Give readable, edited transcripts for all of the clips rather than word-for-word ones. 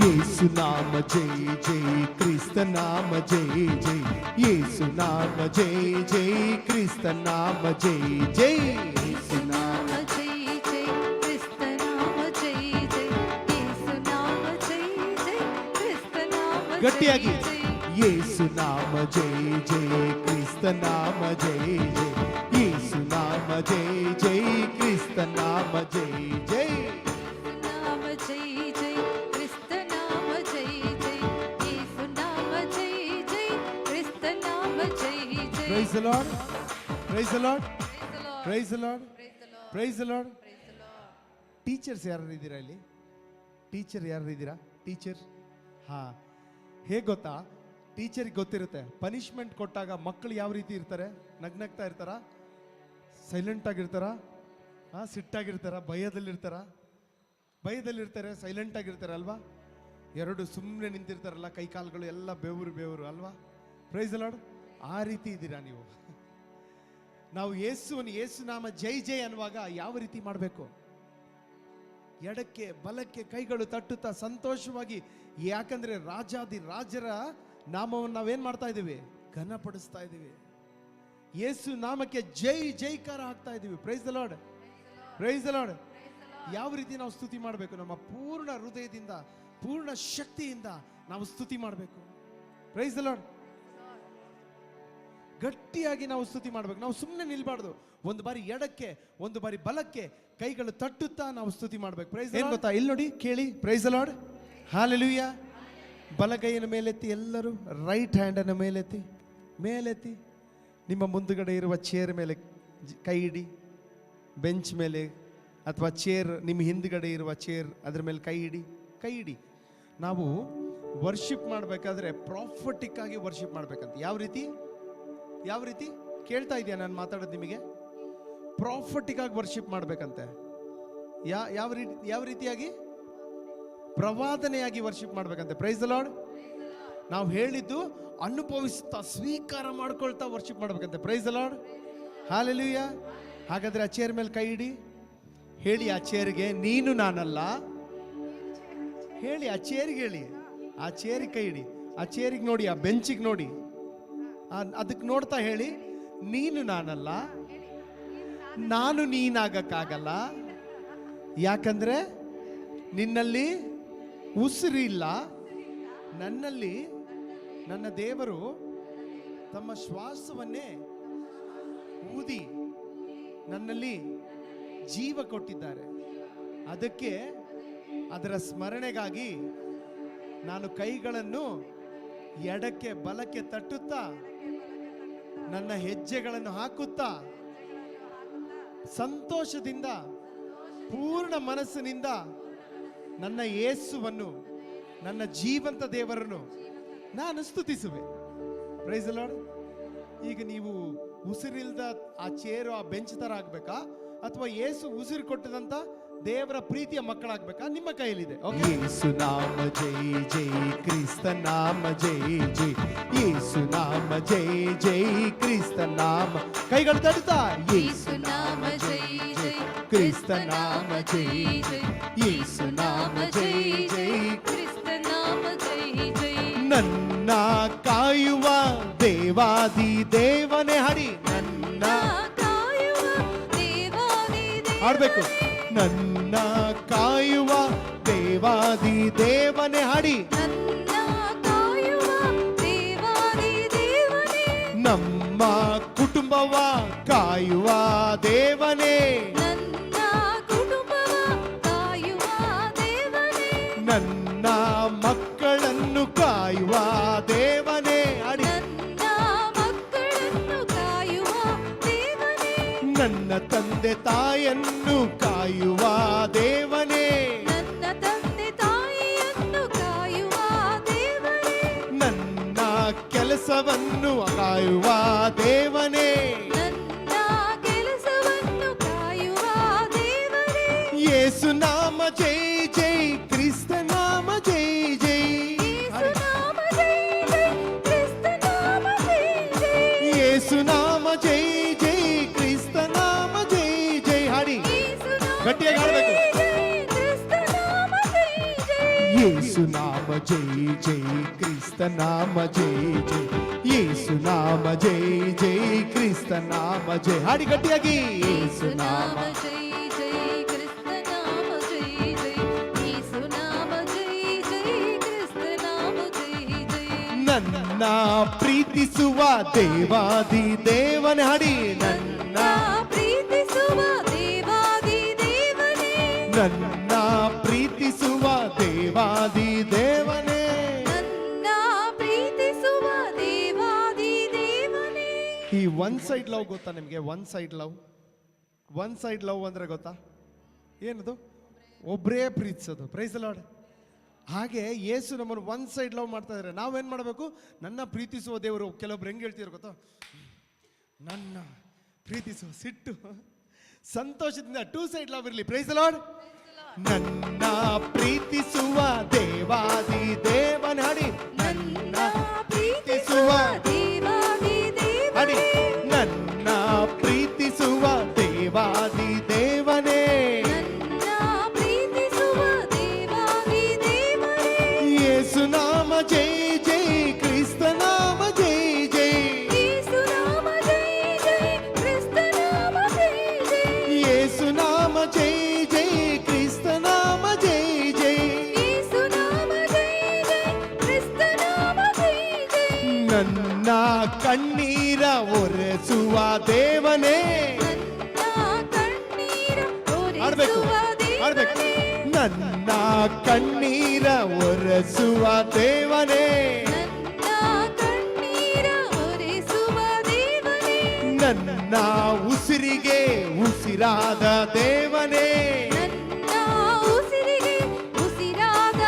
ಯೇಸು ನಾಮ ಜೈ ಜೈ ಕ್ರಿಸ್ತ ನಾಮ ಜೈ ಜೈ ಯೇಸು ನಾಮ ಜೈ ಜೈ ಕ್ರಿಸ್ತ ನಾಮ ಜೈ ಜೈ ಯೇಸು ನಾಮ ಜೈ ಜೈ ಕ್ರಿಸ್ತ ನಾಮ ಜೈ ಜೈ ಯೇಸು ನಾಮ ಜೈ ಜೈ ಕ್ರಿಸ್ತ ನಾಮ ಗಟ್ಟಿಯಾಗಿ ಯೇಸು ನಾಮ ಜೈ ಜೈ ಕ್ರಿಸ್ತ ನಾಮ ಜೈ ಜೈ ಯೇಸು ನಾಮ ಜೈ ಜೈ ಕ್ರಿಸ್ತ ನಾಮ ಜೈ ಜೈ ನಾಮ ಜೈ ಜೈ ಕ್ರಿಸ್ತ ನಾಮ ಜೈ ಜೈ ಯೇಸು ನಾಮ ಜೈ ಜೈ ಕ್ರಿಸ್ತ ನಾಮ ಜೈ ಜೈ. Praise the Lord. Praise the Lord. Praise the Lord. Praise the Lord. Teachers ಯಾರು ಇದ್ದೀರಾ ಇಲ್ಲಿ? ಟೀಚರ್ ಯಾರು ಇದ್ದೀರಾ? ಟೀಚರ್ ಹೇಗೆ ಗೊತ್ತಾ, ಟೀಚರ್ಗೆ ಗೊತ್ತಿರುತ್ತೆ ಪನಿಷ್ಮೆಂಟ್ ಕೊಟ್ಟಾಗ ಮಕ್ಕಳು ಯಾವ ರೀತಿ ಇರ್ತಾರೆ. ನಗ್ನಗ್ತಾ ಇರ್ತಾರ, ಸೈಲೆಂಟ್ ಆಗಿರ್ತಾರ, ಸಿಟ್ಟಾಗಿರ್ತಾರ, ಭಯದಲ್ಲಿರ್ತಾರೆ, ಸೈಲೆಂಟ್ ಆಗಿರ್ತಾರೆ ಅಲ್ವಾ? ಎರಡು ಸುಮ್ಮನೆ ನಿಂತಿರ್ತಾರಲ್ಲ, ಕೈ ಕಾಲುಗಳು ಎಲ್ಲ ಬೆವರು ಅಲ್ವಾ? Praise the Lord. ಆ ರೀತಿ ಇದ್ದೀರಾ ನೀವು. ನಾವು ಯೇಸು ನಾಮ ಜೈ ಜೈ ಅನ್ನುವಾಗ ಯಾವ ರೀತಿ ಮಾಡಬೇಕು? ಎಡಕ್ಕೆ ಬಲಕ್ಕೆ ಕೈಗಳು ತಟ್ಟುತ್ತಾ ಸಂತೋಷವಾಗಿ, ಯಾಕಂದ್ರೆ ರಾಜಾದಿ ರಾಜರ ನಾಮವನ್ನು ನಾವೇನ್ ಮಾಡ್ತಾ ಇದ್ದೀವಿ? ಘನಪಡಿಸ್ತಾ ಇದ್ದೀವಿ. ಯೇಸು ನಾಮಕ್ಕೆ ಜೈ ಜೈಕಾರ ಹಾಕ್ತಾ ಇದ್ದೀವಿ. Price the lord. Price the lord. ಯಾವ ರೀತಿ ನಾವು ಸ್ತುತಿ ಮಾಡಬೇಕು? ನಮ್ಮ ಪೂರ್ಣ ಹೃದಯದಿಂದ, ಪೂರ್ಣ ಶಕ್ತಿಯಿಂದ ನಾವು ಸ್ತುತಿ ಮಾಡಬೇಕು. Price the lord. ಗಟ್ಟಿಯಾಗಿ ನಾವು ಸ್ತುತಿ ಮಾಡಬೇಕು. ನಾವು ಸುಮ್ಮನೆ ನಿಲ್ಬಾರ್ದು. ಒಂದು ಬಾರಿ ಎಡಕ್ಕೆ, ಒಂದು ಬಾರಿ ಬಲಕ್ಕೆ ಕೈಗಳು ತಟ್ಟುತ್ತಾ ನಾವು ಸ್ತುತಿ ಮಾಡಬೇಕು. ಪ್ರೈಸ್ ಏನ್ ಗೊತ್ತಾ? ಇಲ್ಲಿ ನೋಡಿ, ಕೇಳಿ. Price the Lord. ಹಲ್ಲೆಲೂಯಾ. ಬಲಗೈಯನ್ನು ಮೇಲೆತ್ತಿ, ಎಲ್ಲರೂ ರೈಟ್ ಹ್ಯಾಂಡನ್ನು ಮೇಲೆತ್ತಿ ನಿಮ್ಮ ಮುಂದುಗಡೆ ಇರುವ ಚೇರ್ ಮೇಲೆ ಕೈ ಇಡಿ. ಬೆಂಚ್ ಮೇಲೆ ಅಥವಾ ಚೇರ್, ನಿಮ್ಮ ಹಿಂದುಗಡೆ ಇರುವ ಚೇರ್, ಅದ್ರ ಮೇಲೆ ಕೈ ಇಡಿ. ನಾವು ವರ್ಷಿಪ್ ಮಾಡಬೇಕಾದ್ರೆ ಪ್ರಾಫಿಟಿಕ್ ಆಗಿ ವರ್ಷಿಪ್ ಮಾಡ್ಬೇಕಂತ. ಯಾವ ರೀತಿ ಕೇಳ್ತಾ ಇದೆಯಾ ನಾನು ಮಾತಾಡೋದು ನಿಮಗೆ? ಪ್ರಾಫಿಟಿಕ್ ಆಗಿ ವರ್ಷಿಪ್ ಮಾಡ್ಬೇಕಂತೆ. ಯಾವ ರೀತಿಯಾಗಿ? ಪ್ರವಾದನೆಯಾಗಿ ವರ್ಷಿಪ್ ಮಾಡ್ಬೇಕಂತೆ. Praise the Lord. ನಾವು ಹೇಳಿದ್ದು ಅನುಭವಿಸ್ತಾ, ಸ್ವೀಕಾರ ಮಾಡ್ಕೊಳ್ತಾ ವರ್ಷಿಪ್ ಮಾಡ್ಬೇಕಂತೆ. Praise the Lord. ಹಲ್ಲೆಲೂಯಾ. ಹಾಗಾದ್ರೆ ಆ ಚೇರ್ ಮೇಲೆ ಕೈ ಇಡಿ. ಹೇಳಿ ಆ ಚೇರ್ಗೆ, ನೀನು ನಾನಲ್ಲ. ಹೇಳಿ ಆ ಚೇರ್ಗೆ, ಹೇಳಿ ಆ ಚೇರಿಗೆ ಕೈ ಇಡಿ. ಆ ಚೇರಿಗೆ ನೋಡಿ, ಆ ಬೆಂಚಿಗೆ ನೋಡಿ, ಅದಕ್ಕೆ ನೋಡ್ತಾ ಹೇಳಿ, ನೀನು ನಾನಲ್ಲ, ನಾನು ನೀನಾಗಕ್ಕಾಗಲ್ಲ. ಯಾಕಂದ್ರೆ ನಿನ್ನಲ್ಲಿ ಉಸಿರಿಲ್ಲ, ನನ್ನಲ್ಲಿ ನನ್ನ ದೇವರು ತಮ್ಮ ಶ್ವಾಸವನ್ನೇ ಊದಿ ನನ್ನಲ್ಲಿ ಜೀವ ಕೊಟ್ಟಿದ್ದಾರೆ. ಅದಕ್ಕೆ ಅದರ ಸ್ಮರಣೆಗಾಗಿ ನಾನು ಕೈಗಳನ್ನು ಎಡಕ್ಕೆ ಬಲಕ್ಕೆ ತಟ್ಟುತ್ತಾ, ನನ್ನ ಹೆಜ್ಜೆಗಳನ್ನು ಹಾಕುತ್ತಾ, ಸಂತೋಷದಿಂದ, ಪೂರ್ಣ ಮನಸ್ಸಿನಿಂದ ನನ್ನ ಯೇಸುವನ್ನು, ನನ್ನ ಜೀವಂತ ದೇವರನ್ನು ನಾನು ಸ್ತುತಿಸುವೆ. Price the lord. ಈಗ ನೀವು ಉಸಿರಿಲ್ದ ಆ ಚೇರು, ಆ ಬೆಂಚ್ ತರ ಆಗ್ಬೇಕಾ, ಅಥವಾ ಯೇಸು ಉಸಿರು ಕೊಟ್ಟದಂತ ದೇವರ ಪ್ರೀತಿಯ ಮಕ್ಕಳಾಗ್ಬೇಕಾ? ನಿಮ್ಮ ಕೈಯಲ್ಲಿದೆ. ಯೇಸು ನಾಮ ಜೈ ಜೈ ಕ್ರಿಸ್ತ ನಾಮ ಜೈ ಜೈ ಯೇಸು ನಾಮ ಜೈ ಜೈ ಕ್ರಿಸ್ತ ನಾಮ. ಕೈಗಳು ತಡುತ್ತಾ, ಯೇಸು ನಾಮ ಜೈ ಜೈ ಕ್ರಿಸ್ತ ನಾಮ ಜೈ ಜೈ ಯೇಸು ನಾಮ ಜೈ ಜೈ ಕ್ರಿಸ್ತ ನಾಮ ಜೈ ಜೈ. ನನ್ನ ಕಾಯುವ ದೇವಾದಿ ದೇವನೇ ಹರಿ, ನನ್ನ ಹಾಡ್ಬೇಕು. ನನ್ನ ಕಾಯುವ ದೇವಾದಿ ದೇವನೇ ಹಾಡಿ, ನಮ್ಮ ಕುಟುಂಬವ ಕಾಯುವ ದೇವನೇ, ನನ್ನ ಮಕ್ಕಳನ್ನು ಕಾಯುವ ದೇವನೇ ಹಾಡಿ, ನನ್ನ ತಂದೆ ತಾಯಿಯನ್ನು ಕಾಯುವ ದೇವನೇ, ನನ್ನ ಕೆಲಸವನ್ನು ಕಾಯುವ ದೇವನೇ, ಯೇಸು ನಾಮ ಜೈ ಜೈ ಕ್ರಿಸ್ತ ನಾಮ ಜೈ ಜೈ ಯೇಸು ನಾಮ ಜೈ ಜೈ ಕ್ರಿಸ್ತ ನಾಮ ಜೈ ಜೈ. ಹಾಡಿ, ಗಟ್ಟಿಯಾಗಿ ಹಾಡಬೇಕು. ಯೇಸು ನಾಮ ಜೈ ಜೈ ಕ್ರಿಸ್ತ ನಾಮ ಜೈ ಜೈ ಯೇಸು ನಾಮ ಜೈ ಜೈ ಕ್ರಿಸ್ತ ನಾಮ ಜೈ. ಹಾಡಿ ಗಟ್ಟಿಯಾಗಿ. ಯೇಸು ನಾಮ ಜೈ ಜೈ ಕ್ರಿಸ್ತ ನಾಮ ಜೈ ಜೈ ಯೇಸು ನಾಮ ಜೈ ಜೈ ಕ್ರಿಸ್ತ ನಾಮ ಜೈ ಜೈ. ನನ್ನ ಪ್ರೀತಿಸುವ ದೇವಾದಿ ದೇವನೇ. ಹಾಡಿ. ನನ್ನ ಪ್ರೀತಿಸುವ ದೇವಾದಿ ದೇವನೇ. ನನ್ನ ಪ್ರೀತಿಸುವ ದೇವಾದಿ ದೇವನೇ. ನನ್ನ ಪ್ರೀತಿಸುವ ದೇವಾದಿ ದೇವನೇ. ಈ ಒನ್ ಸೈಡ್ ಲವ್ ಗೊತ್ತಾ ನಿಮಗೆ? One side love. One side love ಅಂದ್ರೆ ಗೊತ್ತಾ ಏನದು? ಒಬ್ಬರೇ ಪ್ರೀತಿಸೋದು. Price the lord. ಹಾಗೆ ಯೇಸು ನಮ್ಮನ್ನು ಒನ್ ಸೈಡ್ ಲವ್ ಮಾಡ್ತಾ ಇದ್ದಾರೆ. ನಾವೇನ್ ಮಾಡಬೇಕು? ನನ್ನ ಪ್ರೀತಿಸುವ ದೇವರು. ಕೆಲವೊಬ್ರು ಹೆಂಗೆ ಹೇಳ್ತಿದ್ರು ಗೊತ್ತಾ? ನನ್ನ ಪ್ರೀತಿಸುವ ಸಿಟ್ಟು ಸಂತೋಷದಿಂದ ಟೂ ಸೈಡ್ ಲವ್ ಇರಲಿ. Praise the Lord. ನನ್ನ ಪ್ರೀತಿಸುವ ದೇವಾದಿ ದೇವನ. ಹಾಡಿ. ನನ್ನ ಪ್ರೀತಿಸುವ ದೇವಾದಿ ಹಾಡಿ. ದೇವನೇ. ನನ್ನ ಪ್ರೀತಿಸುವ ದೇವಾದಿ ದೇವನೇ. ನನ್ನ ಪ್ರೀತಿಸುವ ದೇವಾದಿ ದೇವನೇ. ಯೇಸು ನಾಮ ಜೈ ಜೈ ಕ್ರಿಸ್ತ ನಾಮ ಜೈ ಜೈ ಯೇಸು ನಾಮ ಜೈ ಜೈ ಕ್ರಿಸ್ತ ನಾಮ ಜೈ ಜೈ. ಯೇಸು ನಾಮ ಜೈ ಜೈ ಕ್ರಿಸ್ತ ನಾಮ ಜೈ ಜೈ ಯೇಸು ನಾಮ ಜೈ ಜೈ ಕ್ರಿಸ್ತ ನಾಮ ಜೈ ಜೈ. ನನ್ನ ಕಣ್ಣೀರ ಒರೆಸುವ ದೇವನೇ. ನನ್ನ ಕಣ್ಣೀರ ಆಡ್ಬೇಕು, ಒರೆಸುವ ಆಡ್ಬೇಕು. ದೇವನೇ. ನನ್ನ ಕಣ್ಣೀರ ಒರೆಸುವ ದೇವನೇ. ನನ್ನ ಕಣ್ಣೀರ ಒರೆಸುವ ದೇವನೇ. ನನ್ನ ಉಸಿರಿಗೆ ಉಸಿರಾದ ದೇವನೇ. ನನ್ನ ಉಸಿರಿಗೆ ಉಸಿರಾದ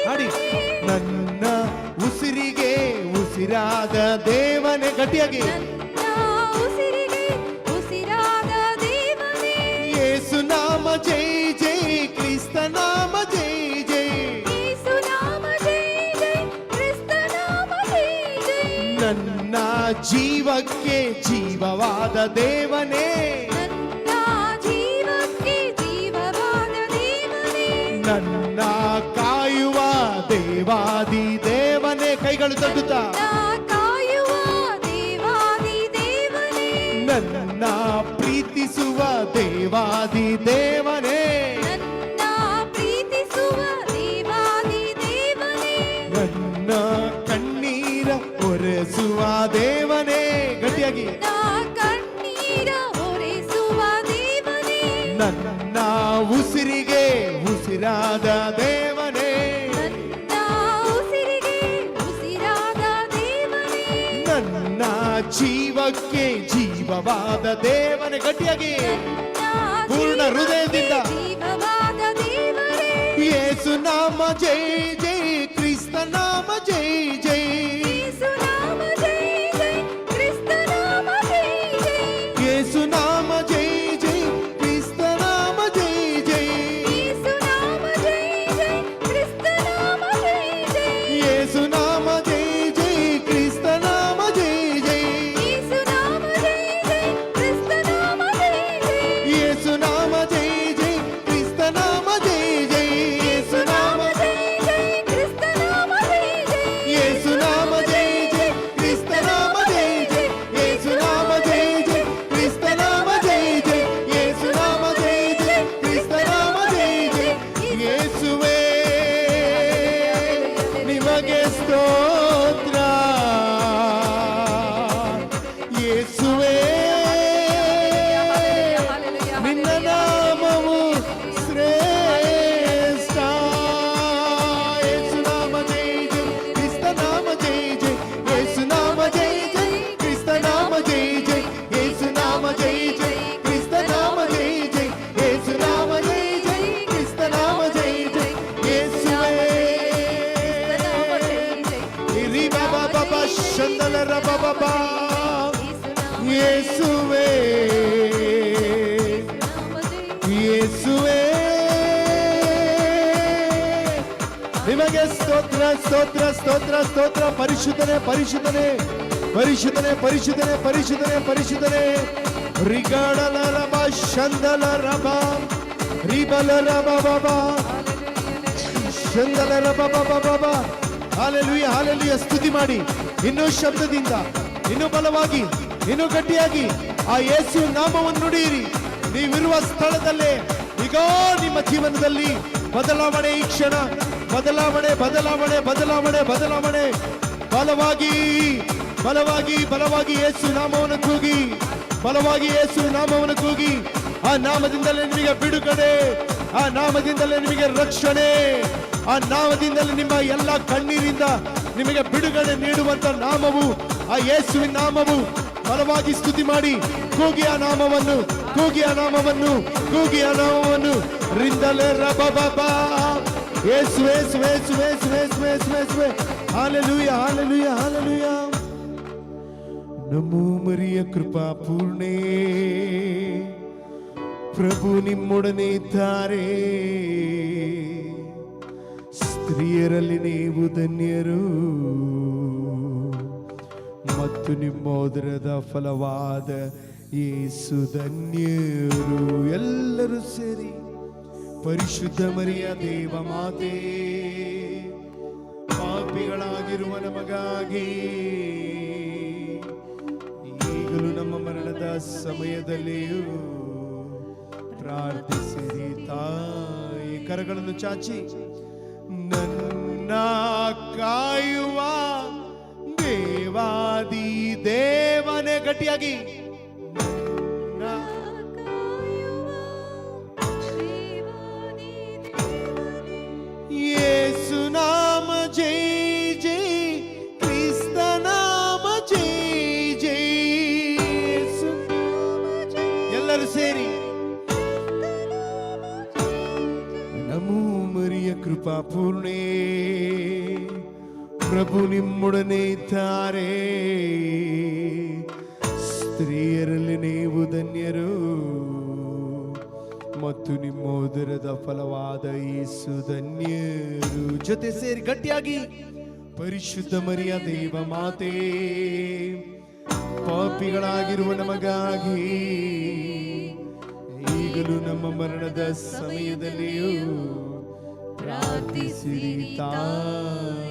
ಹಾಡಿ. ದೇವನೇ. ನನ್ನ ಉಸಿರಿಗೆ ಉಸಿರಾದ ದೇವನೇ. ಗಟ್ಟಿಯಾಗಿ. ನನ್ನ ಉಸಿರಿಗೆ ಉಸಿರಾದ ದೇವನೇ. ಯೇಸು ನಾಮ ಜೈ ಜೈ ಕ್ರಿಸ್ತ ನಾಮ ಜೈ ಜೈ ಯೇಸು ನಾಮ ಜೈ ಜೈ ಕ್ರಿಸ್ತ ನಾಮ ಜೈ ಜೈ. ನನ್ನ ಜೀವಕ್ಕೆ ಜೀವವಾದ ದೇವನೇ. ನನ್ನ ಜೀವಕ್ಕೆ ಜೀವವಾದ ದೇವನೇ. ನನ್ನ ಕಾಯುವ ದೇವಾದಿ ದೇವನೇ. ಕೈಗಳು ತಟ್ಟುತ್ತಾ. ನನ್ನ ಕಾಯುವ ದೇವಾದಿ ದೇವನೇ. ನನ್ನ ಪ್ರೀತಿಸುವ ದೇವಾದಿ ದೇವನೇ. ನನ್ನ ಪ್ರೀತಿಸುವ ದೇವಾದಿ ದೇವನೇ. ನನ್ನ ಕಣ್ಣೀರ ಒರೆಸುವ ದೇವನೇ. ಗಟ್ಟಿಯಾಗಿ. ನನ್ನ ಕಣ್ಣೀರ ಒರೆಸುವ ದೇವನೇ. ನನ್ನ ಉಸಿರಿಗೆ ಉಸಿರಾದ ದೇವನೇ. ನನ್ನ ಉಸಿರಿಗೆ ಉಸಿರಾದ ದೇವನೇ. ನನ್ನ ಜೀವಕ್ಕೆ ಜೀವವಾದ ದೇವನೇ. ಗಟ್ಟಿಯಾಗಿ. ನನ್ನ ಪೂರ್ಣ ಹೃದಯದಿಂದ. ಜೀವವಾದ ದೇವನೇ. ಯೇಸು ನಾಮ ಜೈ ಜೈ ಕ್ರಿಸ್ತ ನಾಮ ಜೈ ಜೈ ಯೇಸು ನಾಮ ಜೈ ಜೈ ಕ್ರಿಸ್ತ ನಾಮ ಜೈ ಜೈ. ಯೇಸು ನಾಮ ಜೈ ಜೈ ಕ್ರಿಸ್ತ ನಾಮ ಜೈ ಜೈ ಯೇಸು ನಾಮ ಜೈ ಜೈ ಕ್ರಿಸ್ತ ನಾಮ ಜೈ ಜೈ. ಯೇಸು ನಾಮ ಜೈ ಜೈ ಕ್ರಿಸ್ತ ನಾಮ ಜೈ ಜೈ ಯೇಸು ನಾಮ ಜೈ ಜೈ ಕ್ರಿಸ್ತ ನಾಮ ಜೈ ಜೈ. ಯೇಸು ನಾಮ ಜೈ ಜೈ ಕ್ರಿಸ್ತ ನಾಮ ಜೈ ಜೈ ಯೇಸು ನಾಮ ಜೈ ಜೈ ಕ್ರಿಸ್ತ ನಾಮ ಜೈ ಜೈ. ಯೇಸು ನಾಮ ಜೈ ಜೈ ಕ್ರಿಸ್ತ ನಾಮ ಜೈ ಜೈ ಯೇಸು ನಾಮ ಜೈ ಜೈ ಕ್ರಿಸ್ತ ನಾಮ ಜೈ ಜೈ ಯೇಸು ನಾಮ ಜೈ ಜೈ ಕ್ರಿಸ್ತ ನಾಮ ಜೈ ಜೈ. ಯೇಸುವೇ ನಿಮಗೆ ಸ್ತೋತ್ರ. ಯೇಸುವೇ ನಿನ್ನ ನಾಮವು ಶ್ರೇಷ್ಠ. ಯೇಸು ನಾಮ ಜೈ ಜೈ ಕ್ರಿಸ್ತ ನಾಮ ಜೈ ಜೈ ಯೇಸು ನಾಮ ಜೈ ಜೈ ಕ್ರಿಸ್ತ ನಾಮ ಜೈ ಜೈ ಯೇಸು ನಾಮ ಜೈ ಜೈ ಕ್ರಿಸ್ತ ನಾಮ ಜೈ ಜೈ ಯೇಸು ನಾಮ ಜೈ ಜೈ ಕ್ರಿಸ್ತ ನಾಮ ಜೈ ಜೈ. ಯೇಸುವೇ ಹಿರಿ ಬಾಬಾ ಬಾಬಾ ಶಂದಲರ ಬಾಬಾ. ಯೇಸುವೇ ಯೇಸುವೇ ನಿಮಗೆ ಸ್ತೋತ್ರ ಸ್ತೋತ್ರ ಸ್ತೋತ್ರ ಸ್ತೋತ್ರ. ಪರಿಶುದ್ಧನೆ ಪರಿಶುದ್ಧನೆ ಪರಿಶುದ್ಧನೆ ಪರಿಶುದ್ಧನೆ ಪರಿಶುದ್ಧನೆ ಪರಿಶುದ್ಧನೆ. ರಿಗಾಡಲ ರಬ ಶಂದಲ ರಬ ರಿಬಲ ರಬ ಬಾಬಾ ಶಂದಲರ ಬಾಬಾ ಹಾಲೆಲೂಯ ಹಾಲೆಲೂಯ. ಸ್ತುತಿ ಮಾಡಿ ಇನ್ನೂ ಶಬ್ದದಿಂದ, ಇನ್ನೂ ಬಲವಾಗಿ, ಇನ್ನೂ ಗಟ್ಟಿಯಾಗಿ ಆ ಯೇಸು ನಾಮವನ್ನು ನುಡಿಯಿರಿ. ನೀವಿರುವ ಸ್ಥಳದಲ್ಲೇ ಈಗ ನಿಮ್ಮ ಜೀವನದಲ್ಲಿ ಬದಲಾವಣೆ, ಈ ಕ್ಷಣ ಬದಲಾವಣೆ ಬದಲಾವಣೆ ಬದಲಾವಣೆ ಬದಲಾವಣೆ. ಬಲವಾಗಿ ಬಲವಾಗಿ ಬಲವಾಗಿ ಯೇಸು ನಾಮವನ್ನು ಕೂಗಿ, ಬಲವಾಗಿ ಯೇಸು ನಾಮವನ್ನು ಕೂಗಿ. ಆ ನಾಮದಿಂದಲೇ ನಿಮಗೆ ಬಿಡುಗಡೆ, ಆ ನಾಮದಿಂದಲೇ ನಿಮಗೆ ರಕ್ಷಣೆ, ಆ ನಾಮದಿಂದಲೇ ನಿಮ್ಮ ಎಲ್ಲ ಕಣ್ಣೀರಿಂದ ನಿಮಗೆ ಬಿಡುಗಡೆ ನೀಡುವಂತ ನಾಮವು ಆ ಯೇಸುವಿನ ನಾಮವು. ಬಲವಾಗಿ ಸ್ತುತಿ ಮಾಡಿ, ಕೂಗಿ ಆ ನಾಮವನ್ನು, ಕೂಗಿ ಆ ನಾಮವನ್ನು, ಕೂಗಿ ಆ ನಾಮವನ್ನು. ರಿಂದಲೇ ರಬಬಬಾ Yesu Yesu Yesu Yesu Yesu Yesu Yesu. Hallelujah hallelujah hallelujah. ನಮೋ ಮರಿಯ ಕೃಪಾ ಪೂರ್ಣೆ, ಪ್ರಭು ನಿಮ್ಮೊಡನೆ ಇದ್ದಾರೆ. ಸ್ತ್ರೀಯರಲ್ಲಿ ನೀವು ಧನ್ಯರು ಮತ್ತು ನಿಮ್ಮ ಉದರದ ಫಲವಾದ ಯೇಸು ಧನ್ಯರು. ಎಲ್ಲರೂ ಸೇರಿ ಪರಿಶುದ್ಧ ಮರಿಯ ದೇವ ಮಾತೆ, ಪಾಪಿಗಳಾಗಿರುವ ನಮಗಾಗಿ ಈಗಲೂ ನಮ್ಮ ಮರಣದ ಸಮಯದಲ್ಲಿಯೂ ಪ್ರಾರ್ಥಿಸಿರಿ ತಾಯಿ. ಕರಗಳನ್ನು ಚಾಚಿ, ನನ್ನ ಕಾಯುವ ದೇವಾದಿ ದೇವನೇ, ಗಟ್ಟಿಯಾಗಿ ಯೇಸು ನಾಮ ಜೈ ಜೈ, ಕ್ರಿಸ್ತ ನಾಮ ಜೈ ಜೈ. ಎಲ್ಲರೂ ಸೇರಿ ನಮೋ ಮರಿಯ ಕೃಪಾ ಪೂರ್ಣೆ, ಪ್ರಭು ನಿಮ್ಮೊಡನೆ ಇದ್ದಾರೆ. ಸ್ತ್ರೀಯರಲ್ಲಿ ನೀವು ಧನ್ಯರು ಮತ್ತು ನಿಮ್ಮ ಉದರದ ಫಲವಾದ ಯೇಸು ಧನ್ಯರು. ಜೊತೆ ಸೇರಿ ಗಟ್ಟಿಯಾಗಿ, ಪರಿಶುದ್ಧ ಮರಿಯ ದೇವ ಮಾತೆ, ಪಾಪಿಗಳಾಗಿರುವ ನಮಗಾಗಿ ಈಗಲೂ ನಮ್ಮ ಮರಣದ ಸಮಯದಲ್ಲಿಯೂ ಪ್ರಾರ್ಥಿಸಿರಿ ತಾಯಿ.